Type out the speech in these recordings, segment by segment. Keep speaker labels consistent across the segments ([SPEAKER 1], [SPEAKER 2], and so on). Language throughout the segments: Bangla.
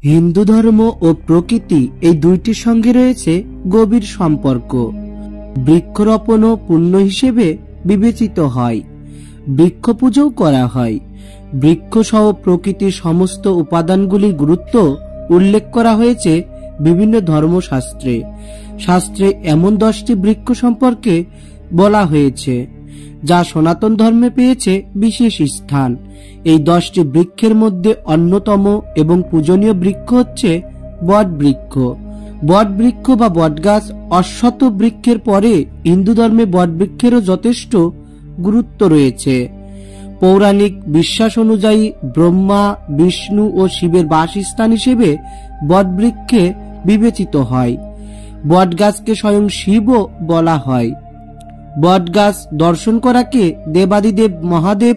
[SPEAKER 1] হিন্দু ধর্ম ও প্রকৃতি এই দুইটির সঙ্গে রয়েছে গভীর সম্পর্ক। বৃক্ষরোপণও পুণ্য হিসেবে বিবেচিত হয়, বৃক্ষ পূজাও করা হয়। বৃক্ষ সহ প্রকৃতির সমস্ত উপাদানগুলির গুরুত্ব উল্লেখ করা হয়েছে বিভিন্ন ধর্মশাস্ত্রে। শাস্ত্রে এমন 10টি বৃক্ষ সম্পর্কে বলা হয়েছে যা সনাতন ধর্মে পেয়েছে বিশেষ স্থান। এই 10টি বৃক্ষের মধ্যে অন্যতম এবং পূজনীয় বৃক্ষ হচ্ছে বট বৃক্ষ। বট বৃক্ষ বা বটগাছ অশ্বত্থ বৃক্ষের পরে হিন্দু ধর্মে বট বৃক্ষেরও যথেষ্ট গুরুত্ব রয়েছে। পৌরাণিক বিশ্বাস অনুযায়ী ব্রহ্মা, বিষ্ণু ও শিবের বাসস্থান হিসেবে বট বৃক্ষে বিবেচিত হয়। বটগাছকে স্বয়ং শিবও বলা হয়। বটগাছ দর্শন করাকে দেবাদিদেব মহাদেব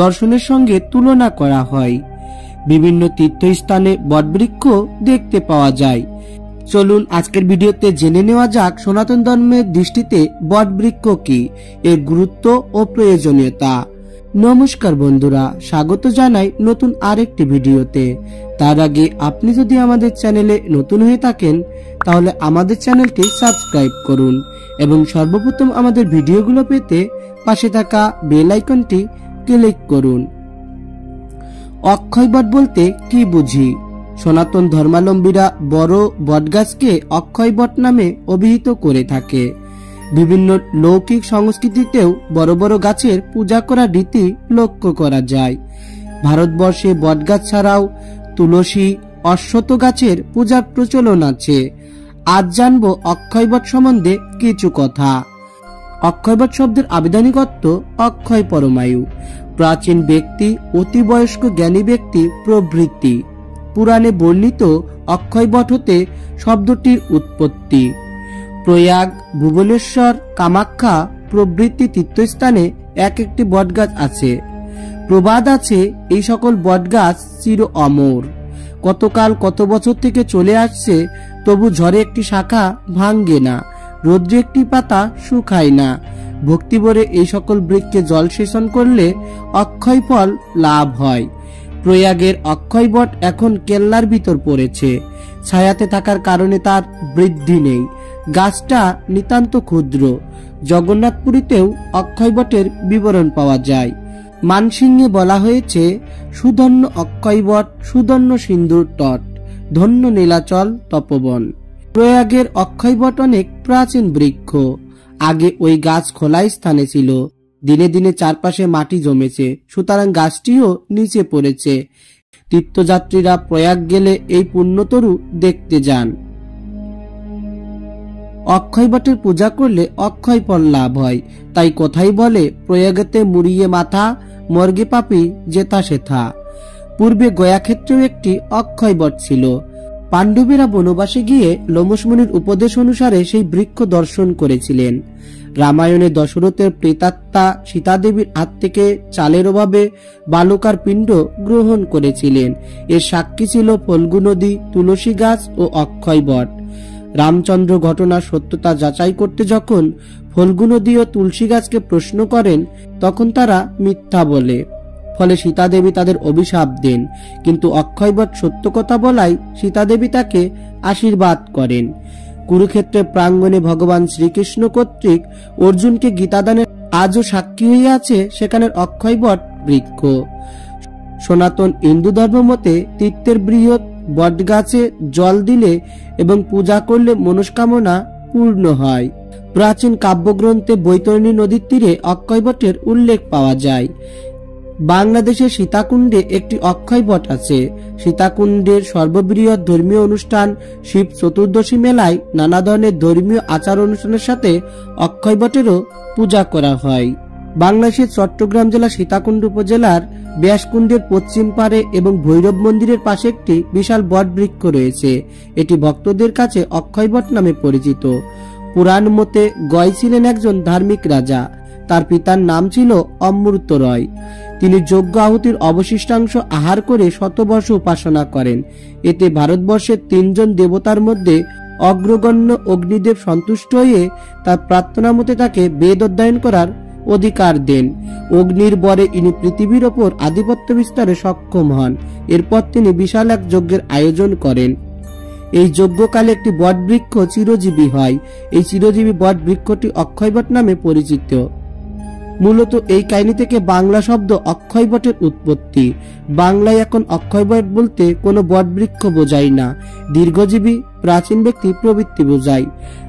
[SPEAKER 1] দর্শনের সঙ্গে তুলনা করা হয়। বিভিন্ন তীর্থস্থানে বটবৃক্ষ দেখতে পাওয়া যায়। চলুন আজকের ভিডিওতে জেনে নেওয়া যাক সনাতন ধর্মের দৃষ্টিতে বটবৃক্ষ কি, এর গুরুত্ব ও প্রয়োজনীয়তা। নমস্কার বন্ধুরা, স্বাগত জানাই নতুন আরেকটি ভিডিওতে। তার আগে আপনি যদি আমাদের চ্যানেলে নতুন হয়ে থাকেন তাহলে আমাদের চ্যানেলটি সাবস্ক্রাইব করুন এবং সর্বপ্রথম আমাদের ভিডিওগুলো পেতে পাশে থাকা বেল আইকনটি ক্লিক করুন। অক্ষয় বট বলতে কি বুঝি? সনাতন ধর্মাবলম্বীরা বড় বটগাছকে অক্ষয় বট নামে অভিহিত করে থাকে। বিভিন্ন লৌকিক সংস্কৃতিতেও বড় বড় গাছের পূজা করার রীতি লক্ষ্য করা যায়। ভারতবর্ষে বটগাছ ছাড়াও তুলসী, অশ্বত্থ গাছের পূজার প্রচলন আছে। আজ জানবো অক্ষয় বট সম্বন্ধে কিছু কথা। অক্ষয় বট শব্দের আবিধানিক অর্থ অক্ষয় পরমায়ু, প্রাচীন ব্যক্তি, অতি বয়স্ক জ্ঞানী ব্যক্তি প্রভৃতি। পুরাণে বর্ণিত অক্ষয় বট হতে শব্দটির উৎপত্তি। প্রয়াগ, ভুবনেশ্বর, কামাখ্যা প্রভৃতি তীর্থস্থানে এক একটি বটগাছ আছে। প্রবাদ আছে এই সকল বটগাছ চির অমর, কতকাল কত বছর থেকে চলে আসছে, তবু ঝড়ে একটি শাখা ভাঙ্গে না, রৌদ্রে একটি পাতা শুকায় না। ভক্তিভরে এই সকল বৃক্ষে জল সেচন করলে অক্ষয় ফল লাভ হয়। প্রয়াগের অক্ষয় বট এখন কেল্লার ভিতর পড়েছে। ছায়াতে থাকার কারণে তার বৃদ্ধি নেই। গাছটা নিতান্ত ক্ষুদ্র। জগন্নাথপুরীতেও অক্ষয় বটের বিবরণ পাওয়া যায়। মানসিংহে বলা হয়েছে, সুধন্য অক্ষয় বট, সুধন্য সিন্ধুর তট, ধন্য নীলাচল তপবন। প্রয়াগের অক্ষয় বট অনেক প্রাচীন বৃক্ষ। আগে ওই গাছ খোলা স্থানে ছিল। দিনে দিনে চারপাশে মাটি জমেছে, সুতরাং গাছটিও নিচে পড়েছে। তীর্থযাত্রীরা প্রয়াগ গেলে এই পুণ্যতরু দেখতে যান। অক্ষয় বটের পূজা করলে অক্ষয় ফল লাভ হয়। তাই কথাই বলে, প্রয়াগেতে মুড়িয়ে মাথা, মর্গে পাপি যেথা সেথা। পূর্বে গয়াক্ষেত্রেও একটি অক্ষয় বট ছিল। পাণ্ডবেরা বনবাসে গিয়ে লোমসমুনির উপদেশ অনুসারে সেই বৃক্ষ দর্শন করেছিলেন। রামায়ণে দশরথের প্রেতাত্মা সীতাদেবীর হাত থেকে চালের অভাবে বালুকার পিণ্ড গ্রহণ করেছিলেন। এর সাক্ষী ছিল ফল্গু নদী, তুলসী গাছ ও অক্ষয় বট। রামচন্দ্র ঘটনার সত্যতা যাচাই করতে যখন ফল্গু নদী ও তুলসী গাছকে প্রশ্ন করেন, তখন তারা মিথ্যা বলে। ফলে সীতাদেবী তাদের অভিশাপ দেন। কিন্তু অক্ষয় বট সত্য কথা বলায় সীতাদেবী তাকে আশীর্বাদ করেন। কুরুক্ষেত্রের প্রাঙ্গণে ভগবান শ্রীকৃষ্ণ কর্তৃক অর্জুনকে গীতাদানের আজও সাক্ষী হয়ে আছে সেখানের অক্ষয় বট বৃক্ষ। সনাতন হিন্দু ধর্ম মতে তীর্থের বৃহৎ বট গাছে জল দিলে এবং পূজা করলে মনস্কামনা পূর্ণ হয়। প্রাচীন কাব্যগ্রন্থে বৈতরণী নদীর তীরে অক্ষয় বটের উল্লেখ পাওয়া যায়। বাংলাদেশের সীতাকুণ্ডে একটি অক্ষয় বট আছে। সীতাকুণ্ডের সর্ববৃহৎ ধর্মীয় অনুষ্ঠান শিব চতুর্দশী মেলায় নানা ধরনের ধর্মীয় আচার অনুষ্ঠানের সাথে অক্ষয় বটেরও পূজা করা হয়। বাংলাদেশের চট্টগ্রাম জেলা সীতাকুণ্ড উপজেলার ব্যাসকুণ্ডের পশ্চিম পারে এবং ভৈরব মন্দিরের পাশে একটি বিশাল বট বৃক্ষ রয়েছে। এটি ভক্তদের কাছে অক্ষয় বট নামে পরিচিত। পুরাণ মতে গয় ছিলেন একজন ধার্মিক রাজা। তার পিতার নাম ছিল অমৃত রয়। তিনি যজ্ঞ আহুতির অবশিষ্টাংশ আহার করে শতবর্ষ উপাসনা করেন। এতে ভারতবর্ষের 3 জন দেবতার মধ্যে অগ্রগণ্য অগ্নিদেব সন্তুষ্ট হয়ে তার প্রার্থনা মতে তাকে বেদ অধ্যয়ন করার অধিকার দেন। অগ্নির বরে ইনি পৃথিবীর ওপর আধিপত্য বিস্তারে সক্ষম হন। এরপর তিনি বিশাল এক যজ্ঞের আয়োজন করেন। এই যজ্ঞকালে একটি বটবৃক্ষ চিরজীবী হয়। এই চিরজীবী বট বৃক্ষটি অক্ষয়বট নামে পরিচিত। মূলত এই কাহিনী থেকে বাংলা শব্দ অক্ষয় বটের উৎপত্তি। বাংলায় এখন অক্ষয় বট বলতে কোনো বটবৃক্ষ বোঝায় না, দীর্ঘজীবী প্রাচীন ব্যক্তি প্রবৃত্তি বোঝায়।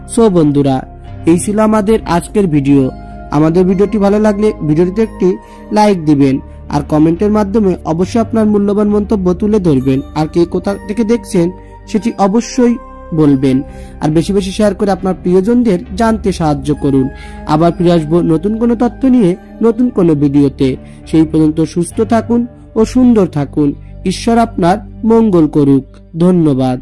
[SPEAKER 1] সো বন্ধুরা, এই ছিল আমাদের আজকের ভিডিও। আমাদের ভিডিওটি ভালো লাগলে ভিডিওটিতে একটি লাইক দিবেন আর কমেন্টের মাধ্যমে অবশ্যই আপনার মূল্যবান মন্তব্য তুলে ধরবেন। আর কে কোথা থেকে দেখছেন সেটি অবশ্যই বলবেন। আর বেশি বেশি শেয়ার করে আপনার প্রিয়জনদের জানতে সাহায্য করুন। আবার ফিরে আসবো নতুন কোনো তথ্য নিয়ে, নতুন কোনো ভিডিওতে। সেই পর্যন্ত সুস্থ থাকুন ও সুন্দর থাকুন। ঈশ্বর আপনার মঙ্গল করুক। ধন্যবাদ।